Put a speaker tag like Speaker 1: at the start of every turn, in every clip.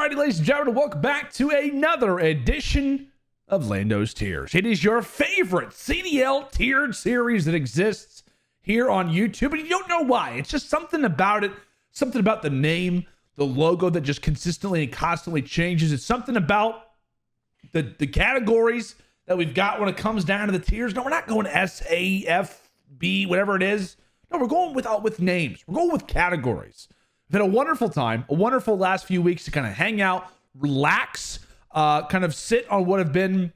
Speaker 1: Alrighty, ladies and gentlemen, welcome back to another edition of LandO's Tiers. It is your favorite CDL tiered series that exists here on YouTube, and you don't know why. It's just something about it, something about the name, the logo that just consistently and constantly changes. It's something about the categories that we've got when it comes down to the tiers. No, we're not going S, A, F, B, whatever it is. No, we're going with names. We're going with categories. We've had a wonderful time, a wonderful last few weeks to kind of hang out, relax, kind of sit on what have been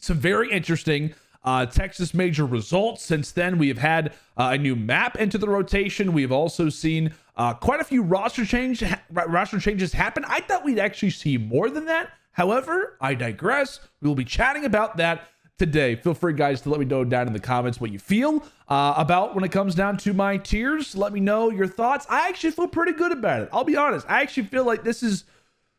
Speaker 1: some very interesting Texas major results. Since then, we have had a new map into the rotation. We have also seen quite a few roster changes happen. I thought we'd actually see more than that. However, I digress. We will be chatting about that today. Feel free, guys, to let me know down in the comments what you feel about when it comes down to my tiers. Let me know your thoughts. I actually feel pretty good about it. I'll be honest. I actually feel like this is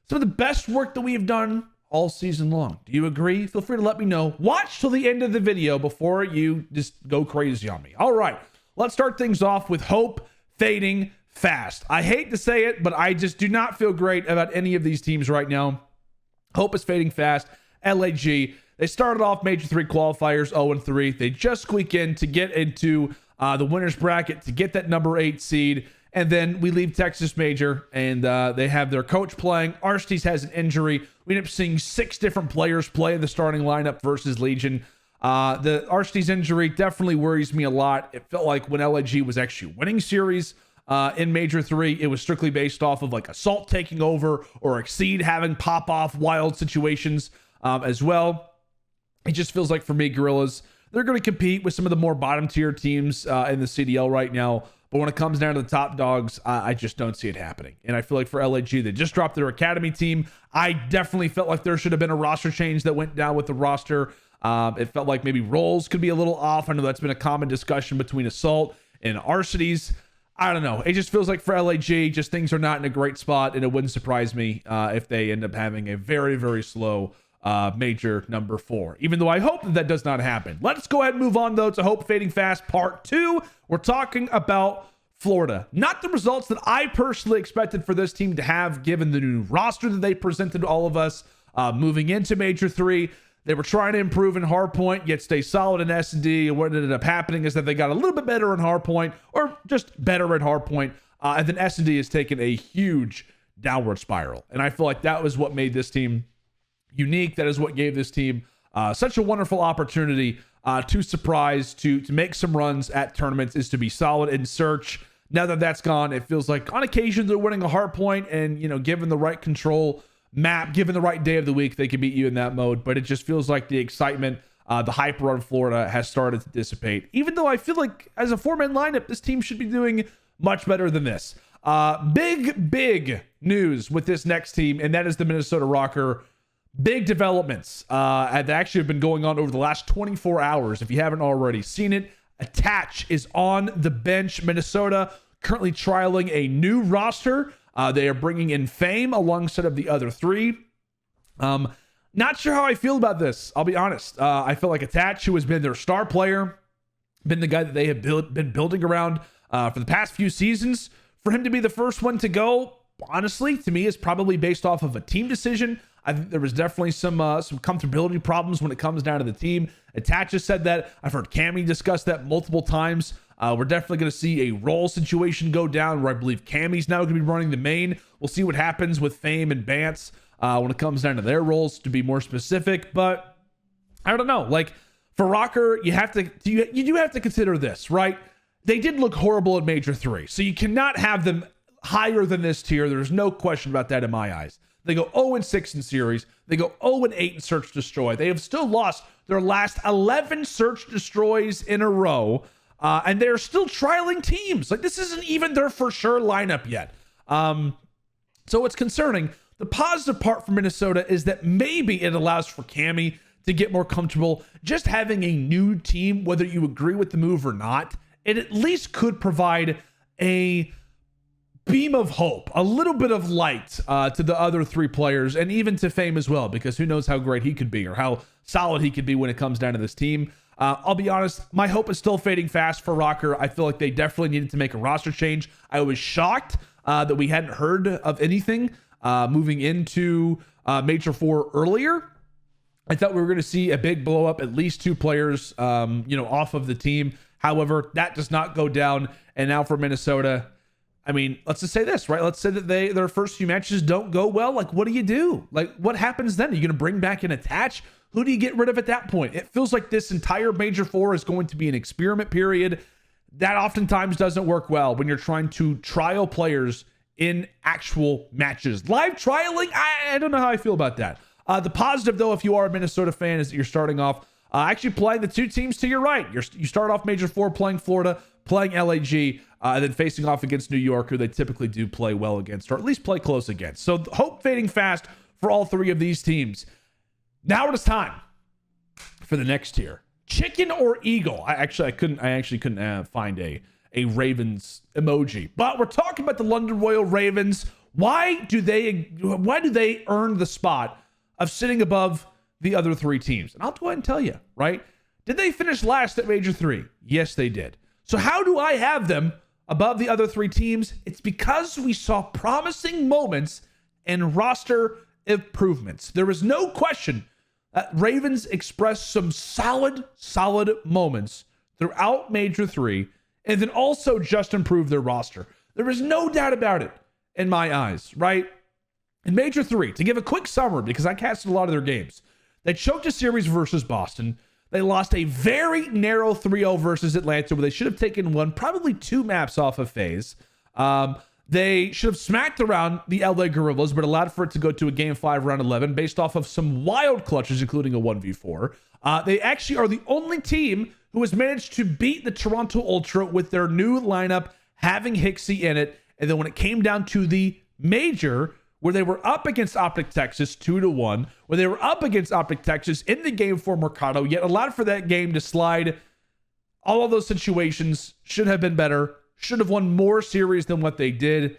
Speaker 1: some of the best work that we have done all season long. Do you agree? Feel free to let me know. Watch till the end of the video before you just go crazy on me. All right, let's start things off with hope fading fast. I hate to say it, but I just do not feel great about any of these teams right now. Hope is fading fast. LAG, they started off Major 3 qualifiers 0-3. They just squeak in to get into the winner's bracket to get that number 8 seed. And then we leave Texas Major, and they have their coach playing. Arstys has an injury. We end up seeing 6 different players play in the starting lineup versus Legion. The Arstys injury definitely worries me a lot. It felt like when LAG was actually winning series in Major 3, it was strictly based off of like Assault taking over or Exceed having pop-off wild situations as well. It just feels like for me, Gorillas, they're going to compete with some of the more bottom-tier teams in the CDL right now. But when it comes down to the top dogs, I just don't see it happening. And I feel like for LAG, they just dropped their academy team. I definitely felt like there should have been a roster change that went down with the roster. It felt like maybe roles could be a little off. I know that's been a common discussion between Assault and Arstys. I don't know. It just feels like for LAG, just things are not in a great spot. And it wouldn't surprise me if they end up having a very, very slow major number 4, even though I hope that does not happen. Let's go ahead and move on, though, to Hope Fading Fast Part 2. We're talking about Florida. Not the results that I personally expected for this team to have, given the new roster that they presented to all of us moving into Major 3. They were trying to improve in hardpoint, yet stay solid in S&D. And what ended up happening is that they got a little bit better in hardpoint, or just better at hardpoint. And then S&D has taken a huge downward spiral. And I feel like that was what made this team unique. That is what gave this team such a wonderful opportunity to surprise, to make some runs at tournaments, is to be solid in search. Now that that's gone, it feels like on occasion they're winning a hard point, and given the right control map, given the right day of the week, they can beat you in that mode. But it just feels like the excitement, the hype around Florida has started to dissipate. Even though I feel like as a 4-man lineup, this team should be doing much better than this. Big news with this next team, and that is the Minnesota ROKKR. Big developments that actually have been going on over the last 24 hours. If you haven't already seen it, Attach is on the bench. Minnesota currently trialing a new roster. They are bringing in Fame alongside of the other 3. Not sure how I feel about this. I'll be honest. I feel like Attach, who has been their star player, been the guy that they have been building around for the past few seasons, for him to be the first one to go, honestly, to me, is probably based off of a team decision. I think there was definitely some comfortability problems when it comes down to the team. Attach has said that. I've heard Cammy discuss that multiple times. We're definitely going to see a role situation go down where I believe Cammy's now going to be running the main. We'll see what happens with Fame and Bance when it comes down to their roles, to be more specific. But I don't know. Like for ROKKR, you do have to consider this, right? They did look horrible in Major 3, so you cannot have them higher than this tier. There's no question about that in my eyes. They go 0-6 in series. They go 0-8 in search destroy. They have still lost their last 11 search destroys in a row. And they're still trialing teams. Like, this isn't even their for sure lineup yet. So it's concerning. The positive part for Minnesota is that maybe it allows for Cammy to get more comfortable just having a new team, whether you agree with the move or not. It at least could provide a beam of hope, a little bit of light to the other 3 players, and even to Fame as well, because who knows how great he could be or how solid he could be when it comes down to this team. I'll be honest, my hope is still fading fast for ROKKR. I feel like they definitely needed to make a roster change. I was shocked that we hadn't heard of anything moving into Major 4 earlier. I thought we were going to see a big blow up, at least 2 players, off of the team. However, that does not go down. And now for Minnesota, I mean, let's just say this, right? Let's say that their first few matches don't go well. Like, what do you do? Like, what happens then? Are you going to bring back an attach? Who do you get rid of at that point? It feels like this entire Major 4 is going to be an experiment period. That oftentimes doesn't work well when you're trying to trial players in actual matches. Live trialing, I don't know how I feel about that. The positive, though, if you are a Minnesota fan, is that you're starting off actually playing the 2 teams to your right. You start off Major 4 playing Florida, playing LAG, and then facing off against New York, who they typically do play well against, or at least play close against. So hope fading fast for all 3 of these teams. Now it is time for the next tier. Chicken or eagle? I actually couldn't find a Ravens emoji, but we're talking about the London Royal Ravens. Why do they earn the spot of sitting above the other 3 teams? And I'll go ahead and tell you, right? Did they finish last at Major 3? Yes, they did. So how do I have them above the other 3 teams? It's because we saw promising moments and roster improvements. There was no question that Ravens expressed some solid moments throughout Major 3 and then also just improved their roster. There is no doubt about it in my eyes, right? In Major 3, to give a quick summary, because I casted a lot of their games, they choked a series versus Boston. They lost a very narrow 3-0 versus Atlanta, where they should have taken probably 2 maps off of FaZe. They should have smacked around the LA Gorillas, but allowed for it to go to a Game 5 round 11 based off of some wild clutches, including a 1v4. They actually are the only team who has managed to beat the Toronto Ultra with their new lineup, having Hixie in it. And then when it came down to the major, where they were up against Optic Texas 2-1, where they were up against Optic Texas in the game for Mercado, yet allowed for that game to slide. All of those situations should have been better, should have won more series than what they did.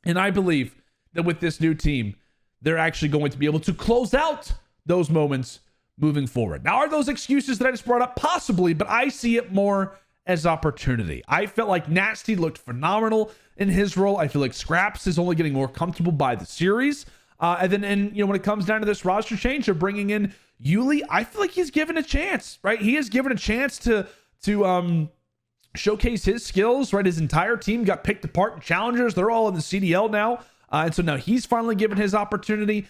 Speaker 1: And I believe that with this new team, they're actually going to be able to close out those moments moving forward. Now, are those excuses that I just brought up? Possibly, but I see it more as opportunity. I felt like Nasty looked phenomenal in his role. I feel like Scraps is only getting more comfortable by the series. And then when it comes down to this roster change, they're bringing in Yuli. I feel like he's given a chance, right? He is given a chance to showcase his skills, right? His entire team got picked apart in challengers. They're all in the CDL now. And so now he's finally given his opportunity.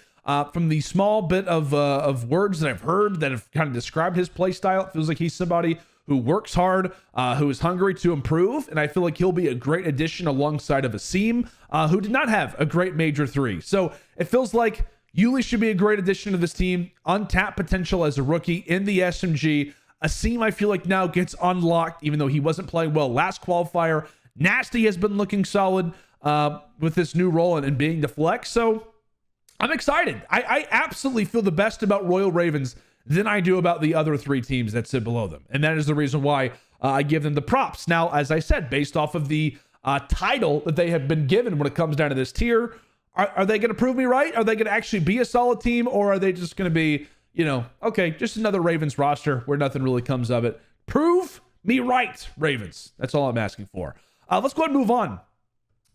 Speaker 1: From the small bit of words that I've heard that have kind of described his play style, it feels like he's somebody who works hard, who is hungry to improve, and I feel like he'll be a great addition alongside of Asim, who did not have a great Major 3. So it feels like Yuli should be a great addition to this team. Untapped potential as a rookie in the SMG. Asim, I feel like now gets unlocked, even though he wasn't playing well last qualifier. Nasty has been looking solid with this new role and being the flex. So I'm excited. I absolutely feel the best about Royal Ravens than I do about the other 3 teams that sit below them. And that is the reason why I give them the props. Now, as I said, based off of the title that they have been given when it comes down to this tier, are they going to prove me right? Are they going to actually be a solid team? Or are they just going to be, okay, just another Ravens roster where nothing really comes of it? Prove me right, Ravens. That's all I'm asking for. Let's go ahead and move on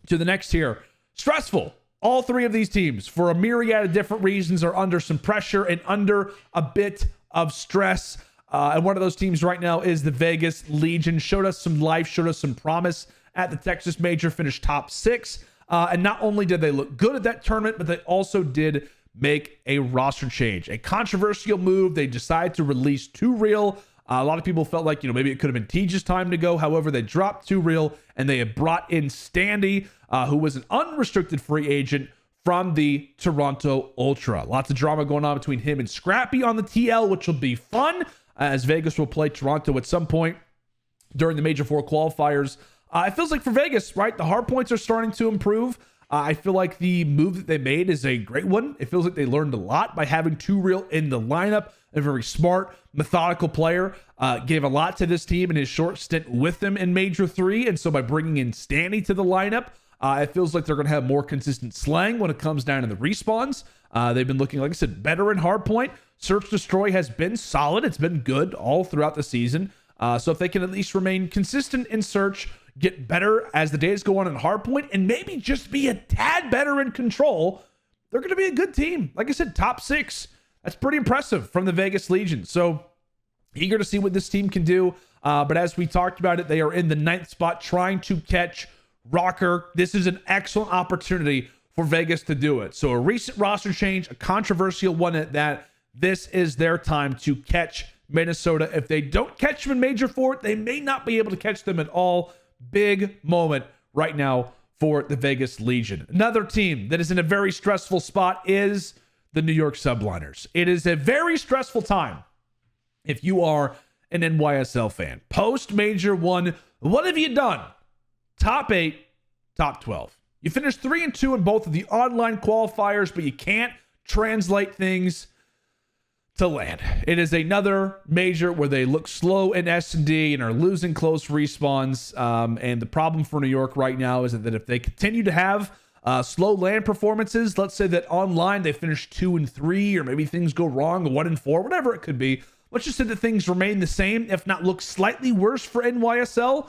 Speaker 1: to the next tier. Stressful. All 3 of these teams, for a myriad of different reasons, are under some pressure and under a bit of stress. And one of those teams right now is the Vegas Legion. Showed us some life, showed us some promise at the Texas Major, finished top 6. And not only did they look good at that tournament, but they also did make a roster change. A controversial move. They decided to release 2 Real. A lot of people felt like, maybe it could have been Teja's time to go. However, they dropped 2 Real, and they have brought in Standy, who was an unrestricted free agent from the Toronto Ultra. Lots of drama going on between him and Scrappy on the TL, which will be fun, as Vegas will play Toronto at some point during the Major 4 qualifiers. It feels like for Vegas, right, the hard points are starting to improve. I feel like the move that they made is a great one. It feels like they learned a lot by having 2 Real in the lineup. A very smart, methodical player. Gave a lot to this team in his short stint with them in Major 3. And so by bringing in Stanley to the lineup, it feels like they're going to have more consistent slang when it comes down to the respawns. They've been looking, like I said, better in hardpoint. Search Destroy has been solid. It's been good all throughout the season. So if they can at least remain consistent in Search, get better as the days go on in Hardpoint and maybe just be a tad better in Control, they're going to be a good team. Like I said, top 6. That's pretty impressive from the Vegas Legion. So eager to see what this team can do. But as we talked about it, they are in the 9th spot trying to catch ROKKR. This is an excellent opportunity for Vegas to do it. So a recent roster change, a controversial one at that. This is their time to catch Minnesota. If they don't catch them in Major 4, they may not be able to catch them at all. Big moment right now for the Vegas Legion. Another team that is in a very stressful spot is the New York Subliners. It is a very stressful time if you are an NYSL fan. Post Major 1, what have you done? Top 8, top 12. You finished 3-2 in both of the online qualifiers, but you can't translate things to LAN. It is another major where they look slow in S&D and are losing close respawns. And the problem for New York right now is that if they continue to have slow LAN performances, let's say that online they finish 2-3, or maybe things go wrong, 1-4, whatever it could be. Let's just say that things remain the same, if not look slightly worse for NYSL.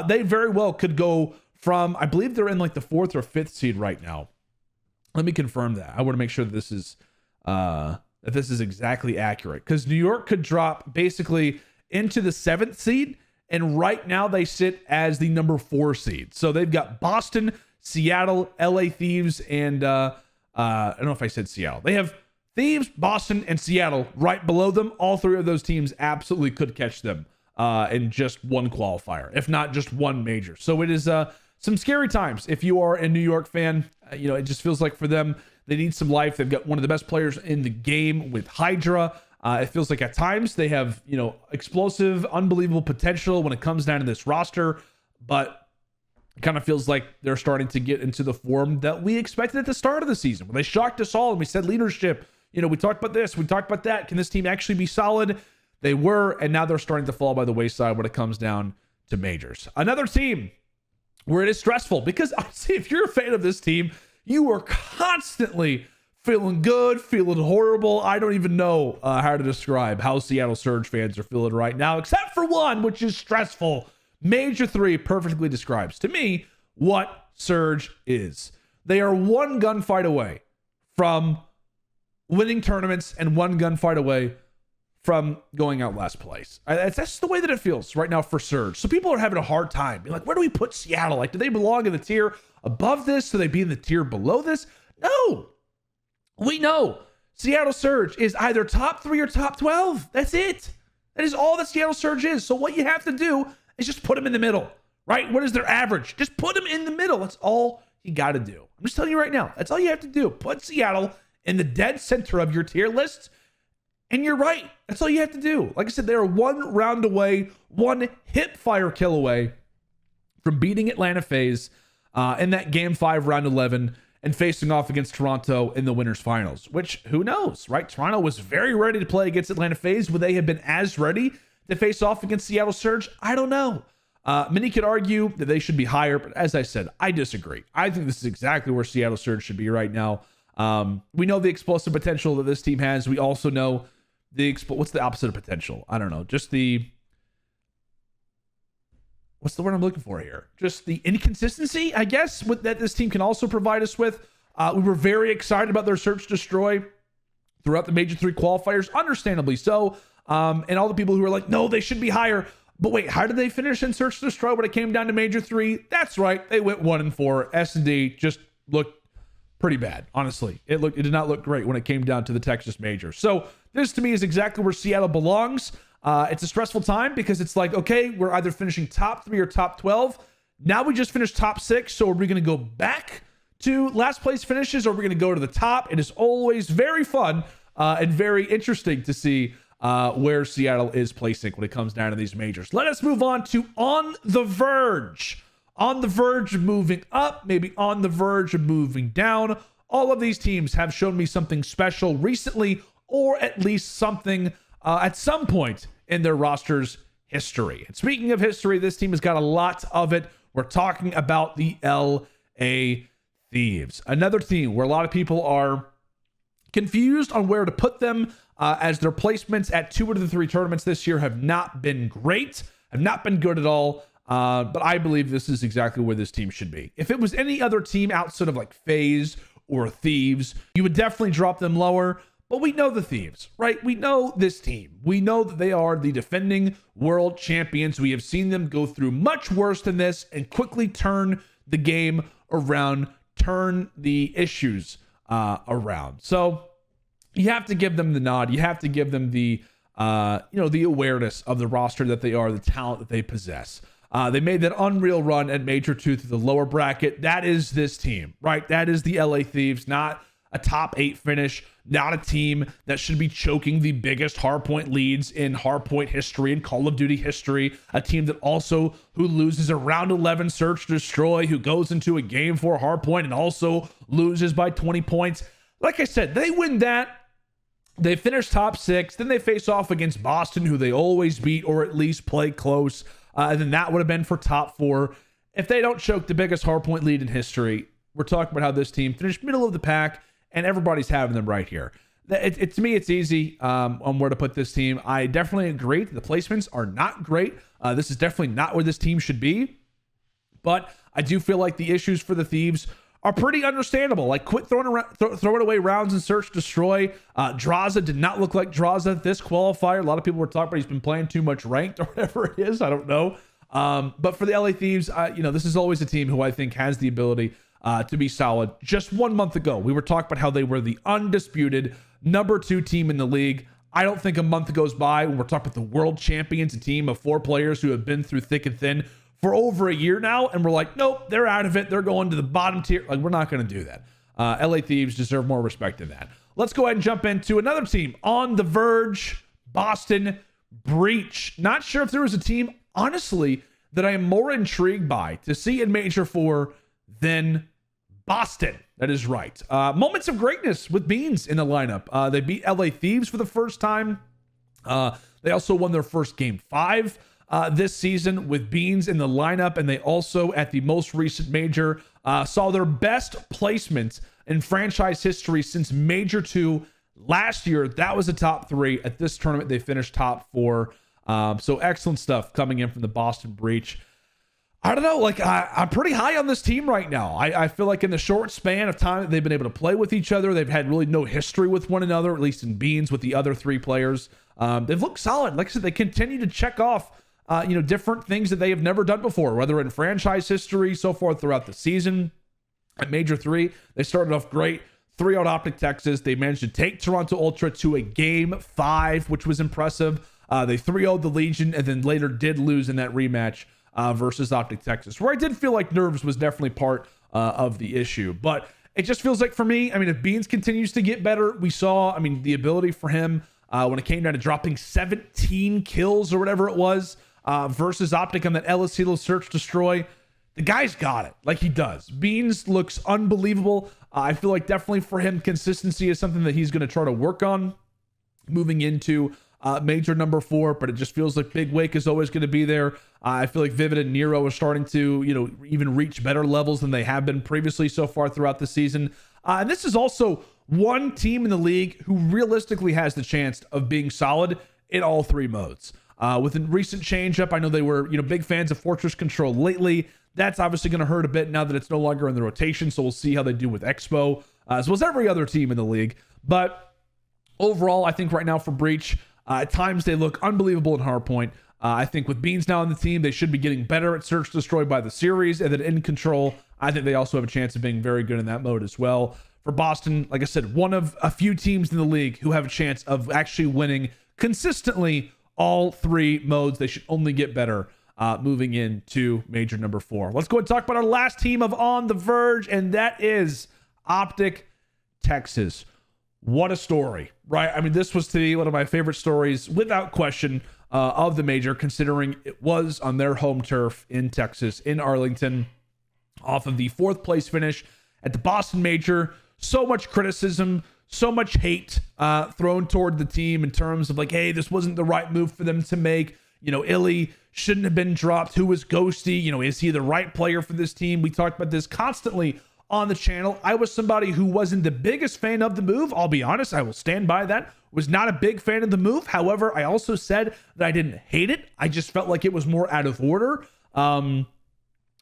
Speaker 1: They very well could go from, I believe they're in like the 4th or 5th seed right now. Let me confirm that. I want to make sure that this is exactly accurate, because New York could drop basically into the 7th seed, and right now they sit as the number 4 seed. So they've got Boston, Seattle, LA Thieves, and I don't know if I said Seattle. They have Thieves, Boston, and Seattle right below them. All 3 of those teams absolutely could catch them in just one qualifier, if not just one major. So it is some scary times if you are a New York fan. It just feels like for them, they need some life. They've got one of the best players in the game with Hydra. It feels like at times they have, explosive, unbelievable potential when it comes down to this roster, but it kind of feels like they're starting to get into the form that we expected at the start of the season, when they shocked us all and we said leadership. We talked about this, we talked about that. Can this team actually be solid? They were, and now they're starting to fall by the wayside when it comes down to majors. Another team where it is stressful, because honestly, if you're a fan of this team, you are constantly feeling good, feeling horrible. I don't even know how to describe how Seattle Surge fans are feeling right now, except for one, which is stressful. Major 3 perfectly describes to me what Surge is. They are one gunfight away from winning tournaments and one gunfight away from going out last place. That's the way that it feels right now for Surge. So people are having a hard time. Being like, where do we put Seattle? Like, do they belong in the tier above this? Do they be in the tier below this? No. We know Seattle Surge is either top 3 or top 12. That's it. That is all that Seattle Surge is. So what you have to do is just put them in the middle, right? What is their average? Just put them in the middle. That's all you got to do. I'm just telling you right now. That's all you have to do. Put Seattle in the dead center of your tier list, and you're right. That's all you have to do. Like I said, they're one round away, one hip fire kill away from beating Atlanta FaZe in that Game 5, Round 11, and facing off against Toronto in the winners finals, which, who knows, right? Toronto was very ready to play against Atlanta FaZe. Would they have been as ready to face off against Seattle Surge? I don't know. Many could argue that they should be higher, but as I said, I disagree. I think this is exactly where Seattle Surge should be right now. We know the explosive potential that this team has. We also know what's the opposite of potential? I don't know. Just what's the word I'm looking for here? Just the inconsistency, I guess, that this team can also provide us with. We were very excited about their Search Destroy throughout the Major 3 qualifiers, understandably so. And all the people who were like, no, they should be higher. But wait, how did they finish in Search Destroy when it came down to Major 3? That's right. They went 1-4. S&D just looked pretty bad, honestly. It did not look great when it came down to the Texas Major. So this to me is exactly where Seattle belongs. It's a stressful time because it's like, okay, we're either finishing top 3 or top 12. Now we just finished top 6. So are we going to go back to last place finishes, or are we going to go to the top? It is always very fun and very interesting to see where Seattle is placing when it comes down to these majors. Let us move on to On the Verge. On the verge of moving up, maybe on the verge of moving down. All of these teams have shown me something special recently, or at least something at some point in their roster's history. And speaking of history, this team has got a lot of it. We're talking about the LA Thieves. Another team where a lot of people are confused on where to put them, as their placements at 2 out of the 3 tournaments this year have not been great, have not been good at all. But I believe this is exactly where this team should be. If it was any other team outside of like FaZe or Thieves, you would definitely drop them lower. But we know the Thieves, right? We know this team. We know that they are the defending world champions. We have seen them go through much worse than this and quickly turn the game around, turn the issues around. So you have to give them the nod. You have to give them the, the awareness of the roster that they are, the talent that they possess. They made that unreal run at Major 2 through the lower bracket. That is this team, right? That is the LA Thieves, not a top 8 finish, not a team that should be choking the biggest hardpoint leads in hardpoint history and Call of Duty history. A team that also who loses a round 11 search destroy, who goes into a game 4 hardpoint and also loses by 20 points. Like I said, they win that. They finish top 6. Then they face off against Boston, who they always beat or at least play close. And then that would have been for top 4. If they don't choke the biggest hardpoint lead in history, we're talking about how this team finished middle of the pack. And everybody's having them right here. To me, it's easy on where to put this team. I definitely agree. The placements are not great. This is definitely not where this team should be. But I do feel like the issues for the Thieves are pretty understandable. Like, quit throwing away rounds in search destroy. Draza did not look like Draza at this qualifier. A lot of people were talking about he's been playing too much ranked or whatever it is. I don't know. But for the LA Thieves, this is always a team who I think has the ability to be solid. Just 1 month ago, we were talking about how they were the undisputed number 2 team in the league. I don't think a month goes by when we're talking about the world champions, a team of 4 players who have been through thick and thin for over a year now, and we're like, nope, they're out of it. They're going to the bottom tier. Like, we're not going to do that. LA Thieves deserve more respect than that. Let's go ahead and jump into another team on the verge, Boston Breach. Not sure if there was a team, honestly, that I am more intrigued by to see in Major 4 than Boston. That is right. Moments of greatness with Beans in the lineup. They beat LA Thieves for the first time. They also won their first game 5 this season with Beans in the lineup. And they also, at the most recent major, saw their best placement in franchise history since Major 2 last year. That was a top 3. At this tournament, they finished top 4. So excellent stuff coming in from the Boston Breach. I don't know, like, I'm pretty high on this team right now. I feel like in the short span of time that they've been able to play with each other, they've had really no history with one another, at least in Beans with the other 3 players. They've looked solid. Like I said, they continue to check off, different things that they have never done before, whether in franchise history, so far throughout the season. At Major 3, they started off great. 3-0 Optic Texas. They managed to take Toronto Ultra to a game 5, which was impressive. They 3-0'd the Legion and then later did lose in that rematch versus Optic Texas, where I did feel like nerves was definitely part of the issue. But it just feels like for me, if Beans continues to get better, we saw, the ability for him when it came down to dropping 17 kills or whatever it was versus Optic on that Ellis Hilo search destroy. The guy's got it, like he does. Beans looks unbelievable. I feel like definitely for him, consistency is something that he's going to try to work on moving into Major number 4, but it just feels like Big Wake is always going to be there. I feel like Vivid and Nero are starting to, even reach better levels than they have been previously so far throughout the season. And this is also one team in the league who realistically has the chance of being solid in all 3 modes. With a recent change up, I know they were, big fans of Fortress Control lately. That's obviously going to hurt a bit now that it's no longer in the rotation. So we'll see how they do with Expo, as well as every other team in the league. But overall, I think right now for Breach, at times they look unbelievable in Hardpoint. I think with Beans now on the team, they should be getting better at Search Destroy by the series. And then in Control, I think they also have a chance of being very good in that mode as well. For Boston, like I said, one of a few teams in the league who have a chance of actually winning consistently all 3 modes. They should only get better moving into Major number 4. Let's go and talk about our last team of On the Verge, and that is Optic Texas. What a story, right? This was to be one of my favorite stories, without question, of the major, considering it was on their home turf in Texas, in Arlington, off of the 4th place finish at the Boston Major. So much criticism, so much hate thrown toward the team in terms of like, hey, this wasn't the right move for them to make. Illy shouldn't have been dropped. Who was Ghosty? Is he the right player for this team? We talked about this constantly on the channel. I was somebody who wasn't the biggest fan of the move. I'll be honest. I will stand by that. Was not a big fan of the move. However, I also said that I didn't hate it. I just felt like it was more out of order. when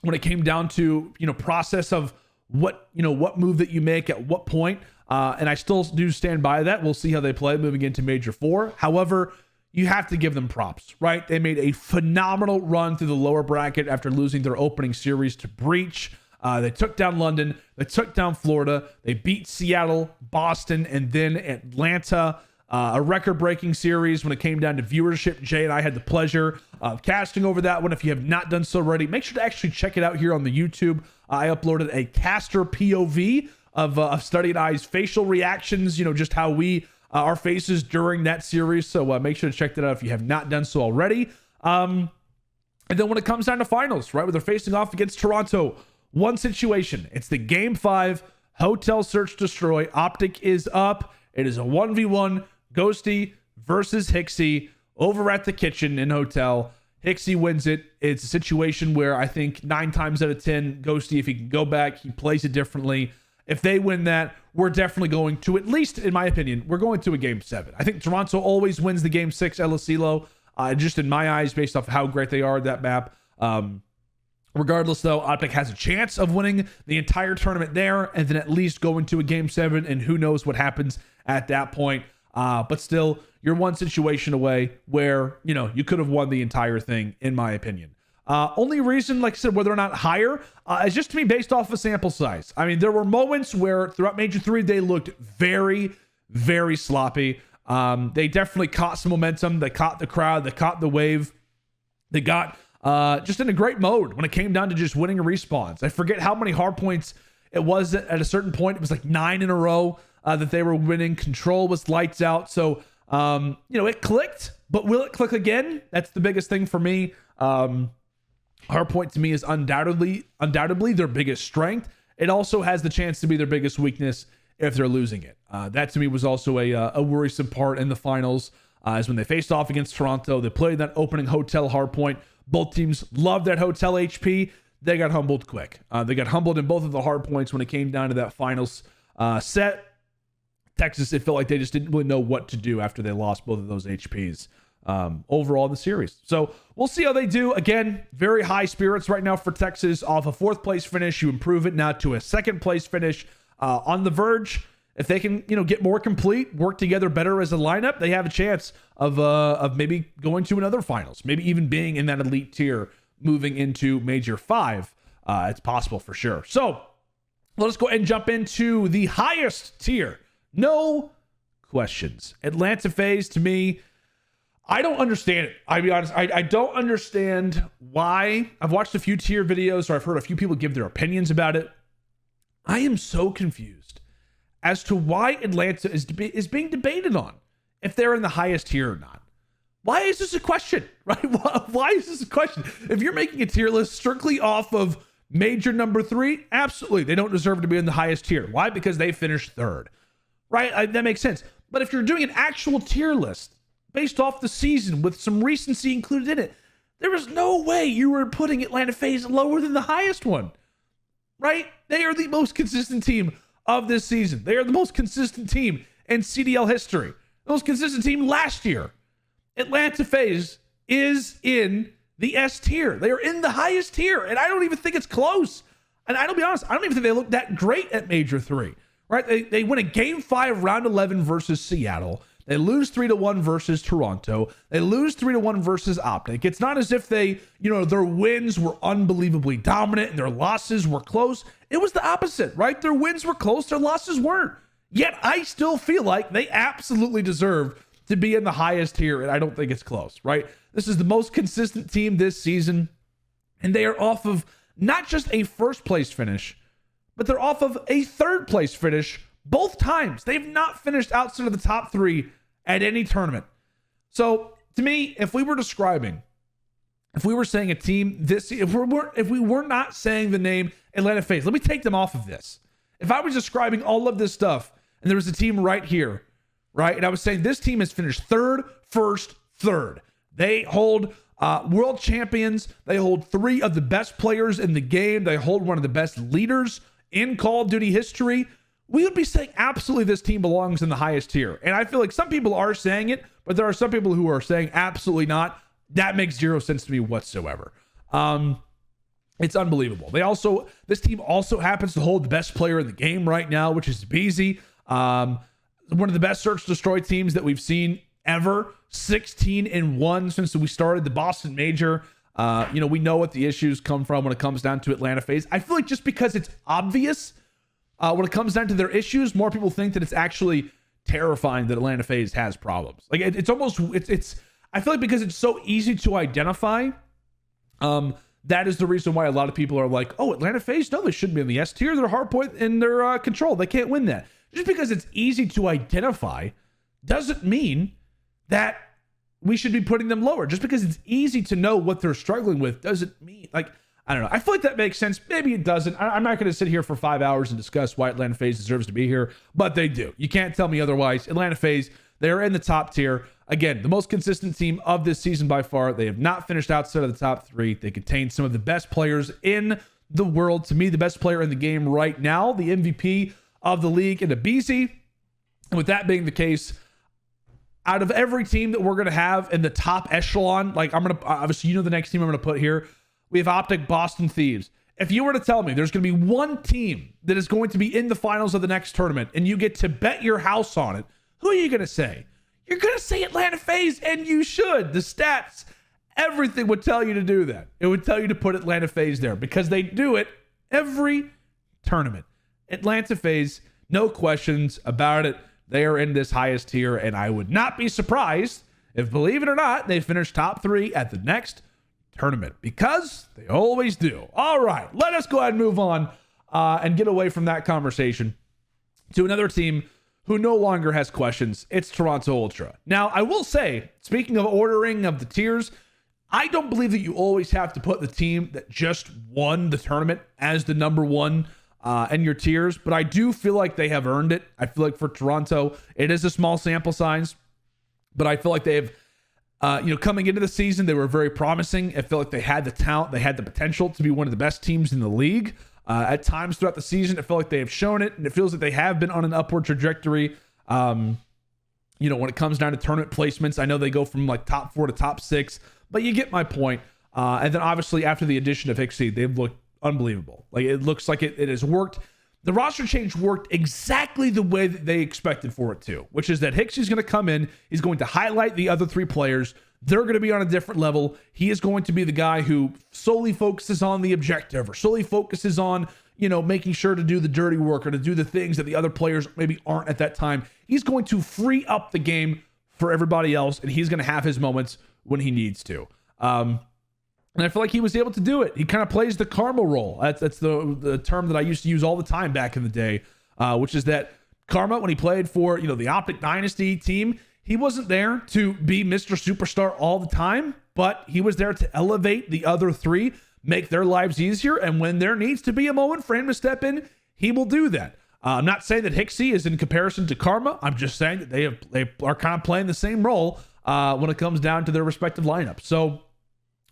Speaker 1: it came down to, process of what move that you make at what point. And I still do stand by that. We'll see how they play moving into Major 4. However, you have to give them props, right? They made a phenomenal run through the lower bracket after losing their opening series to Breach. They took down London. They took down Florida. They beat Seattle, Boston, and then Atlanta. A record-breaking series when it came down to viewership. Jay and I had the pleasure of casting over that one. If you have not done so already, make sure to actually check it out here on the YouTube. I uploaded a caster POV of Study and I's facial reactions, just how we our faces during that series. So make sure to check that out if you have not done so already. And then when it comes down to finals, right, where they're facing off against Toronto, one situation. It's the Game 5 Hotel Search Destroy. Optic is up. It is a 1v1 Ghosty versus Hixie over at the kitchen in Hotel. Hixie wins it. It's a situation where I think 9 times out of 10, Ghosty, if he can go back, he plays it differently. If they win that, we're definitely going to, at least in my opinion, we're going to a Game 7. I think Toronto always wins the Game 6 El Asilo, just in my eyes, based off of how great they are at that map. Regardless, though, Optic has a chance of winning the entire tournament there and then at least going to a Game 7, and who knows what happens at that point. But still, you're one situation away where, you could have won the entire thing, in my opinion. Only reason, like I said, whether or not higher, is just to me based off of sample size. I mean, there were moments where throughout Major 3, they looked very, very sloppy. They definitely caught some momentum. They caught the crowd. They caught the wave. They got just in a great mode when it came down to just winning respawns. I forget how many hard points it was at a certain point. It was like 9 in a row that they were winning. Control was lights out. So, it clicked, but will it click again? That's the biggest thing for me. Hardpoint to me is undoubtedly their biggest strength. It also has the chance to be their biggest weakness if they're losing it. That to me was also a worrisome part in the finals, is when they faced off against Toronto. They played that opening Hotel hardpoint. Both teams loved that Hotel HP. They got humbled quick. They got humbled in both of the hard points when it came down to that finals set. Texas, it felt like they just didn't really know what to do after they lost both of those HPs overall in the series. So we'll see how they do. Again, very high spirits right now for Texas. Off a 4th place finish, you improve it now to a 2nd place finish on the Verge. If they can, get more complete, work together better as a lineup, they have a chance of maybe going to another finals, maybe even being in that elite tier moving into Major 5. It's possible for sure. So let us go ahead and jump into the highest tier. No questions. Atlanta FaZe, to me, I don't understand it. I'll be honest. I don't understand why. I've watched a few tier videos, or I've heard a few people give their opinions about it. I am so confused as to why Atlanta is being debated on, if they're in the highest tier or not. Why is this a question, right? Why is this a question? If you're making a tier list strictly off of Major number 3, absolutely, they don't deserve to be in the highest tier. Why? Because they finished 3rd, right? That makes sense. But if you're doing an actual tier list based off the season with some recency included in it, there is no way you were putting Atlanta FaZe lower than the highest one, right? They are the most consistent team of this season. They are the most consistent team in CDL history. The most consistent team last year. Atlanta FaZe is in the S tier. They are in the highest tier, and I don't even think it's close. And I don't be honest, I don't even think they look that great at Major 3, right? They win a Game 5 round 11 versus Seattle. They lose 3-1 versus Toronto. They lose 3-1 versus Optic. It's not as if they, their wins were unbelievably dominant and their losses were close. It was the opposite, right? Their wins were close, their losses weren't. Yet I still feel like they absolutely deserve to be in the highest tier, and I don't think it's close, right? This is the most consistent team this season, and they are off of not just a 1st place finish, but they're off of a 3rd place finish both times. They've not finished outside of the top 3 at any tournament. So to me, if we were saying a team this, if we were not saying the name Atlanta FaZe, let me take them off of this. If I was describing all of this stuff and there was a team right here, right, and I was saying this team has finished 3rd, 1st, 3rd. They hold world champions. They hold 3 of the best players in the game. They hold one of the best leaders in Call of Duty history. We would be saying absolutely this team belongs in the highest tier. And I feel like some people are saying it, but there are some people who are saying absolutely not. That makes 0 sense to me whatsoever. It's unbelievable. This team also happens to hold the best player in the game right now, which is Beasy. One of the best search destroy teams that we've seen ever. 16-1 since we started the Boston Major. We know what the issues come from when it comes down to Atlanta FaZe. I feel like just because it's obvious when it comes down to their issues, more people think that it's actually terrifying that Atlanta FaZe has problems. Like it's I feel like because it's so easy to identify, that is the reason why a lot of people are like, oh, Atlanta FaZe, no, they shouldn't be in the S tier. They're hardpoint in their control. They can't win that. Just because it's easy to identify doesn't mean that we should be putting them lower. Just because it's easy to know what they're struggling with doesn't mean, like, I don't know. I feel like that makes sense. Maybe it doesn't. I'm not going to sit here for 5 hours and discuss why Atlanta FaZe deserves to be here, but they do. You can't tell me otherwise. Atlanta FaZe, they're in the top tier. Again, the most consistent team of this season by far. They have not finished outside of the top 3. They contain some of the best players in the world. To me, the best player in the game right now, the MVP of the league, in Beasy. And with that being the case, out of every team that we're going to have in the top echelon, like I'm going to, obviously, the next team I'm going to put here, we have Optic, Boston Thieves. If you were to tell me there's going to be one team that is going to be in the finals of the next tournament and you get to bet your house on it, who are you going to say? You're going to say Atlanta FaZe, and you should. The stats, everything would tell you to do that. It would tell you to put Atlanta FaZe there because they do it every tournament. Atlanta FaZe, no questions about it. They are in this highest tier, and I would not be surprised if, believe it or not, they finish top 3 at the next tournament because they always do. All right, let us go ahead and move on and get away from that conversation to another team who no longer has questions. It's Toronto Ultra. Now, I will say, speaking of ordering of the tiers, I don't believe that you always have to put the team that just won the tournament as the number one in your tiers, but I do feel like they have earned it. I feel like for Toronto, it is a small sample size, but I feel like they've, coming into the season, they were very promising. I feel like they had the talent, they had the potential to be one of the best teams in the league. At times throughout the season, I feel like they have shown it, and it feels like they have been on an upward trajectory. When it comes down to tournament placements, I know they go from like top 4 to top 6, but you get my point. And then obviously after the addition of Hixie, they've looked unbelievable. Like it looks like it has worked. The roster change worked exactly the way that they expected for it to, which is that Hixie's going to come in. He's going to highlight the other 3 players. They're going to be on a different level. He is going to be the guy who solely focuses on the objective or solely focuses on, making sure to do the dirty work or to do the things that the other players maybe aren't at that time. He's going to free up the game for everybody else, and he's going to have his moments when he needs to. And I feel like he was able to do it. He kind of plays the karma role. That's the term that I used to use all the time back in the day, which is that Karma, when he played for, the Optic Dynasty team, he wasn't there to be Mr. Superstar all the time, but he was there to elevate the other 3, make their lives easier, and when there needs to be a moment for him to step in, he will do that. I'm not saying that Hixie is in comparison to Karma. I'm just saying that they are kind of playing the same role when it comes down to their respective lineups. So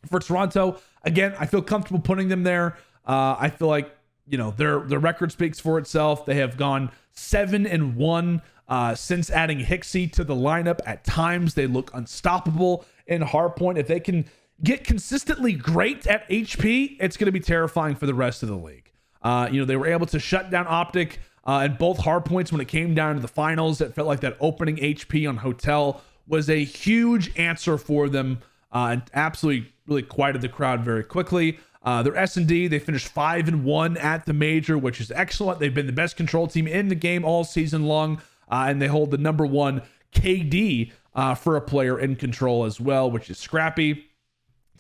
Speaker 1: for Toronto, again, I feel comfortable putting them there. I feel like, their record speaks for itself. They have gone 7-1 since adding Hixie to the lineup. At times, they look unstoppable in hardpoint. If they can get consistently great at HP, it's going to be terrifying for the rest of the league. They were able to shut down Optic in both hardpoints when it came down to the finals. It felt like that opening HP on Hotel was a huge answer for them and absolutely really quieted the crowd very quickly. Their S&D, they finished 5-1 at the major, which is excellent. They've been the best control team in the game all season long, and they hold the number 1 KD for a player in control as well, which is scrappy.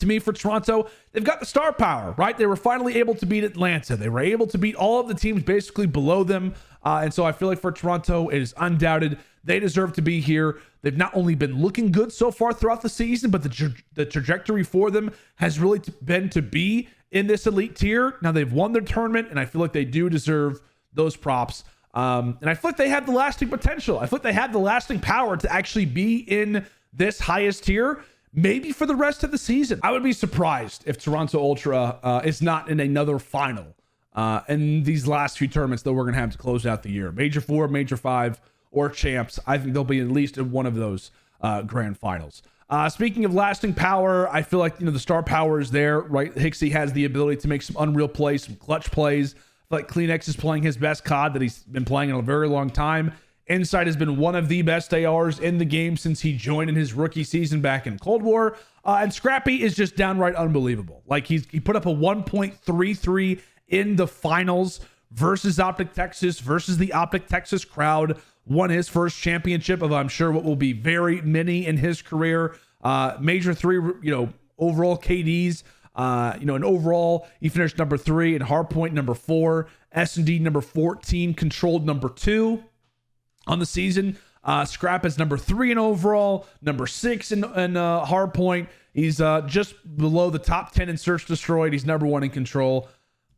Speaker 1: To me, for Toronto, they've got the star power, right? They were finally able to beat Atlanta. They were able to beat all of the teams basically below them. And so I feel like for Toronto, it is undoubted. They deserve to be here. They've not only been looking good so far throughout the season, but the trajectory for them has really been to be in this elite tier. Now they've won their tournament, and I feel like they do deserve those props. And I feel like they have the lasting potential. I feel like they have the lasting power to actually be in this highest tier, maybe for the rest of the season. I would be surprised if Toronto Ultra is not in another final in these last few tournaments that we're going to have to close out the year. Major 4, Major 5, or Champs. I think they'll be at least in one of those grand finals. Speaking of lasting power, I feel like, the star power is there, right? Hixie has the ability to make some unreal plays, some clutch plays. I feel like Kleenex is playing his best COD that he's been playing in a very long time. Insight has been one of the best ARs in the game since he joined in his rookie season back in Cold War. And Scrappy is just downright unbelievable. Like he put up a 1.33 in the finals versus Optic Texas, versus the Optic Texas crowd. Won his first championship of, I'm sure, what will be very many in his career. Major 3, overall KDs. And overall, he finished number 3 in hardpoint number 4, S&D number 14, controlled number 2 on the season. Scrap is number 3 in overall, number 6 in hardpoint. He's just below the top 10 in search destroyed. He's number 1 in control.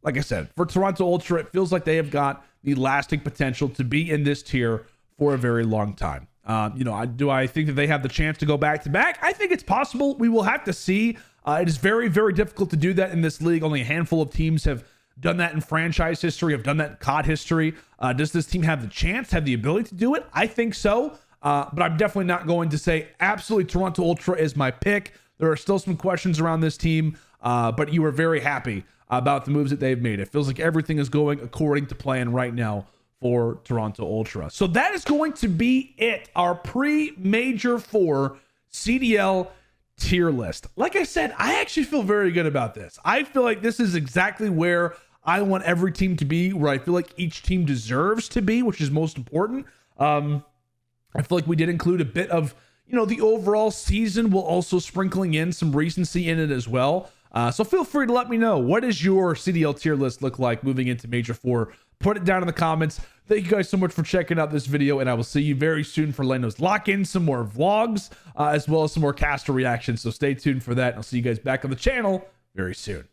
Speaker 1: Like I said, for Toronto Ultra, it feels like they have got the lasting potential to be in this tier for a very long time. Do I think that they have the chance to go back to back? I think it's possible. We will have to see. It is very, very difficult to do that in this league. Only a handful of teams have done that in franchise history, have done that in COD history. Does this team have the chance, have the ability to do it? I think so. But I'm definitely not going to say absolutely Toronto Ultra is my pick. There are still some questions around this team, but you are very happy about the moves that they've made. It feels like everything is going according to plan right now for Toronto Ultra. So that is going to be it. Our pre-Major 4 CDL tier list. Like I said, I actually feel very good about this. I feel like this is exactly where I want every team to be, where I feel like each team deserves to be, which is most important. I feel like we did include a bit of, the overall season, while also sprinkling in some recency in it as well. So feel free to let me know, what does your CDL tier list look like moving into Major 4? Put it down in the comments. Thank you guys so much for checking out this video, and I will see you very soon for LandO's lock-in, some more vlogs, as well as some more caster reactions. So stay tuned for that, and I'll see you guys back on the channel very soon.